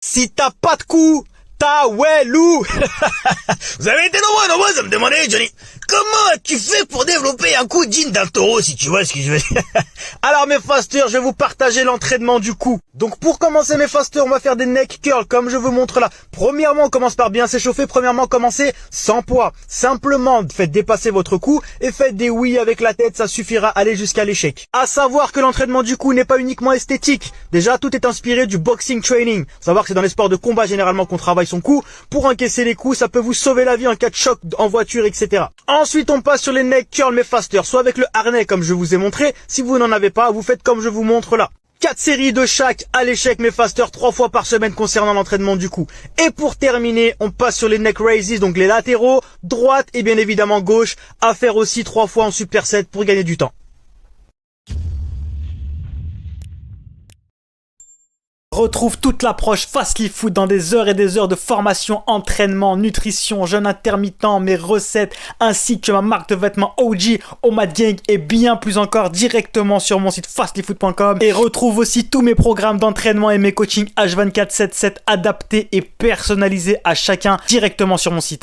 Si t'as pas de cou, t'as ouais loup. Vous avez été nombreux à me demander, Johnny, comment as-tu fait pour développer un coup digne d'un taureau, si tu vois ce que je veux dire. Alors mes fasters, je vais vous partager l'entraînement du cou. Donc pour commencer mes fasters, on va faire des neck curls comme je vous montre là. Premièrement, on commence par bien s'échauffer. Premièrement, commencez sans poids. Simplement, faites dépasser votre cou et faites des oui avec la tête, ça suffira à aller jusqu'à l'échec. À savoir que l'entraînement du cou n'est pas uniquement esthétique. Déjà, tout est inspiré du boxing training. Faut savoir que c'est dans les sports de combat généralement qu'on travaille son cou. Pour encaisser les coups, ça peut vous sauver la vie en cas de choc en voiture, etc. Ensuite, on passe sur les neck curls mes fasters, soit avec le harnais comme je vous ai montré. Si vous n'en avez pas, vous faites comme je vous montre là. 4 séries de chaque à l'échec mes fasters 3 fois par semaine concernant l'entraînement du cou. Et pour terminer, on passe sur les neck raises, donc les latéraux, droite et bien évidemment gauche, à faire aussi 3 fois en superset pour gagner du temps. Retrouve toute l'approche Fastly Food dans des heures et des heures de formation, entraînement, nutrition, jeûne intermittent, mes recettes, ainsi que ma marque de vêtements OG, Omad Gang et bien plus encore directement sur mon site fastlyfood.com. Et retrouve aussi tous mes programmes d'entraînement et mes coachings H24/7/7 adaptés et personnalisés à chacun directement sur mon site.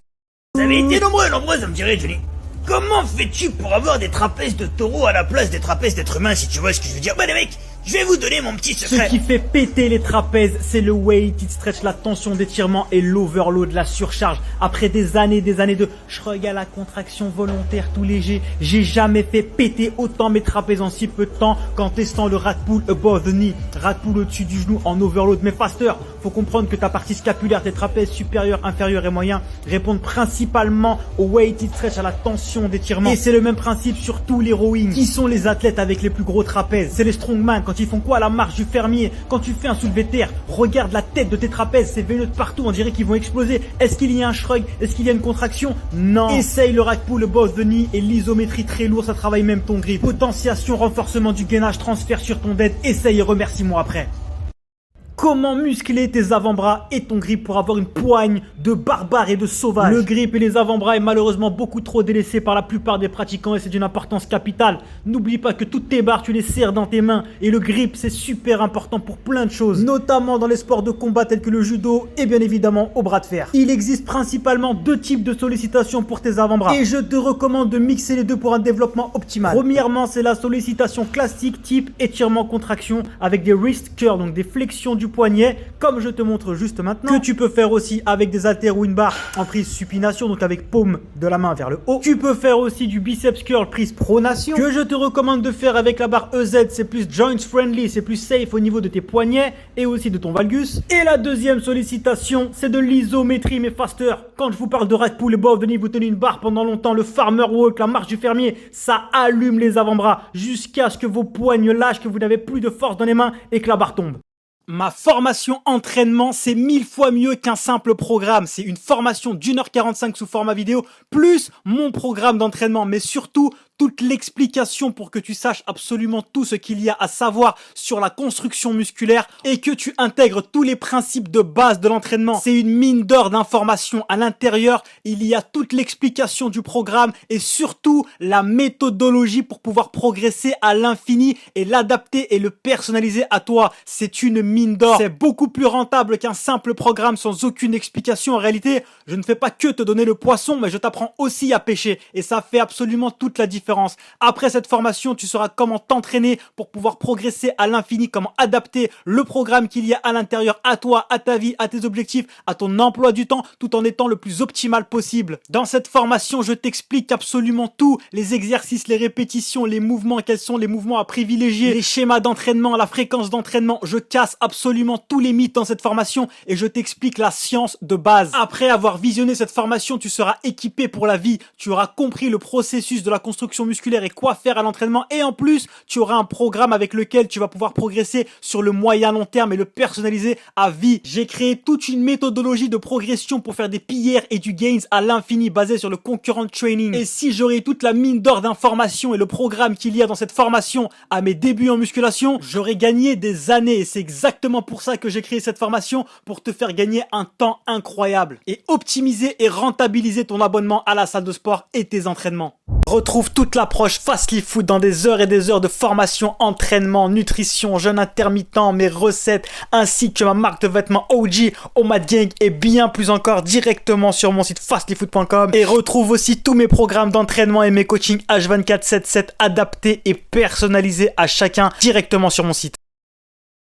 Vous avez été nombreux à me dire, Johnny, comment fais-tu pour avoir des trapèzes de taureau à la place des trapèzes d'êtres humains, si tu vois ce que je veux dire. Bah les mecs, je vais vous donner mon petit secret. Ce qui fait péter les trapèzes, c'est le weighted stretch, la tension d'étirement et l'overload, la surcharge. Après des années de shrug à la contraction volontaire tout léger, j'ai jamais fait péter autant mes trapèzes en si peu de temps qu'en testant le rat pull above the knee, rat pull au-dessus du genou en overload. Mais faster, faut comprendre que ta partie scapulaire, tes trapèzes supérieurs, inférieurs et moyens répondent principalement au weighted stretch, à la tension d'étirement. Et c'est le même principe sur tous les rowing. Qui sont les athlètes avec les plus gros trapèzes? C'est les strongman. Quand ils font quoi à la marche du fermier? Quand tu fais un soulevé de terre, regarde la tête de tes trapèzes, c'est veineux de partout, on dirait qu'ils vont exploser. Est-ce qu'il y a un shrug? Est-ce qu'il y a une contraction? Non. Essaye le rack pull above the knee et l'isométrie très lourd, ça travaille même ton grip. Potentiation, renforcement du gainage, transfert sur ton dead. Essaye et remercie-moi après. Comment muscler tes avant-bras et ton grip pour avoir une poigne de barbare et de sauvage? Le grip et les avant-bras est malheureusement beaucoup trop délaissé par la plupart des pratiquants et c'est d'une importance capitale. N'oublie pas que toutes tes barres tu les serres dans tes mains et le grip c'est super important pour plein de choses, notamment dans les sports de combat tels que le judo et bien évidemment au bras de fer. Il existe principalement deux types de sollicitations pour tes avant-bras et je te recommande de mixer les deux pour un développement optimal. Premièrement, c'est la sollicitation classique type étirement-contraction avec des wrist curls, donc des flexions du poignet comme je te montre juste maintenant, que tu peux faire aussi avec des haltères ou une barre en prise supination, donc avec paume de la main vers le haut. Tu peux faire aussi du biceps curl prise pronation, que je te recommande de faire avec la barre EZ, c'est plus joints friendly, c'est plus safe au niveau de tes poignets et aussi de ton valgus. Et la deuxième sollicitation, c'est de l'isométrie mais faster. Quand je vous parle de rack pull above the knee, vous tenez une barre pendant longtemps, le farmer walk, la marche du fermier, ça allume les avant-bras jusqu'à ce que vos poignes lâchent, que vous n'avez plus de force dans les mains et que la barre tombe. Ma formation entraînement, c'est 1000 fois mieux qu'un simple programme. C'est une formation d'1h45 sous format vidéo, plus mon programme d'entraînement, mais surtout toute l'explication pour que tu saches absolument tout ce qu'il y a à savoir sur la construction musculaire et que tu intègres tous les principes de base de l'entraînement. C'est une mine d'or d'informations. À l'intérieur, il y a toute l'explication du programme et surtout la méthodologie pour pouvoir progresser à l'infini et l'adapter et le personnaliser à toi. C'est une mine d'or. C'est beaucoup plus rentable qu'un simple programme sans aucune explication. En réalité, je ne fais pas que te donner le poisson, mais je t'apprends aussi à pêcher et ça fait absolument toute la différence. Après cette formation, tu sauras comment t'entraîner pour pouvoir progresser à l'infini, comment adapter le programme qu'il y a à l'intérieur à toi, à ta vie, à tes objectifs, à ton emploi du temps, tout en étant le plus optimal possible. Dans cette formation, je t'explique absolument tout, les exercices, les répétitions, les mouvements, quels sont les mouvements à privilégier, les schémas d'entraînement, la fréquence d'entraînement. Je casse absolument tous les mythes dans cette formation et je t'explique la science de base. Après avoir visionné cette formation, tu seras équipé pour la vie. Tu auras compris le processus de la construction musculaire et quoi faire à l'entraînement et en plus tu auras un programme avec lequel tu vas pouvoir progresser sur le moyen long terme et le personnaliser à vie. J'ai créé toute une méthodologie de progression pour faire des PR et du gains à l'infini basé sur le concurrent training. Et si j'aurais toute la mine d'or d'informations et le programme qu'il y a dans cette formation à mes débuts en musculation, j'aurais gagné des années et c'est exactement pour ça que j'ai créé cette formation, pour te faire gagner un temps incroyable et optimiser et rentabiliser ton abonnement à la salle de sport et tes entraînements. Retrouve toute toute l'approche Fastly Food dans des heures et des heures de formation, entraînement, nutrition, jeûne intermittent, mes recettes, ainsi que ma marque de vêtements OG, Omad Gang et bien plus encore directement sur mon site fastlyfood.com. Et retrouve aussi tous mes programmes d'entraînement et mes coachings H24/7/7 adaptés et personnalisés à chacun directement sur mon site.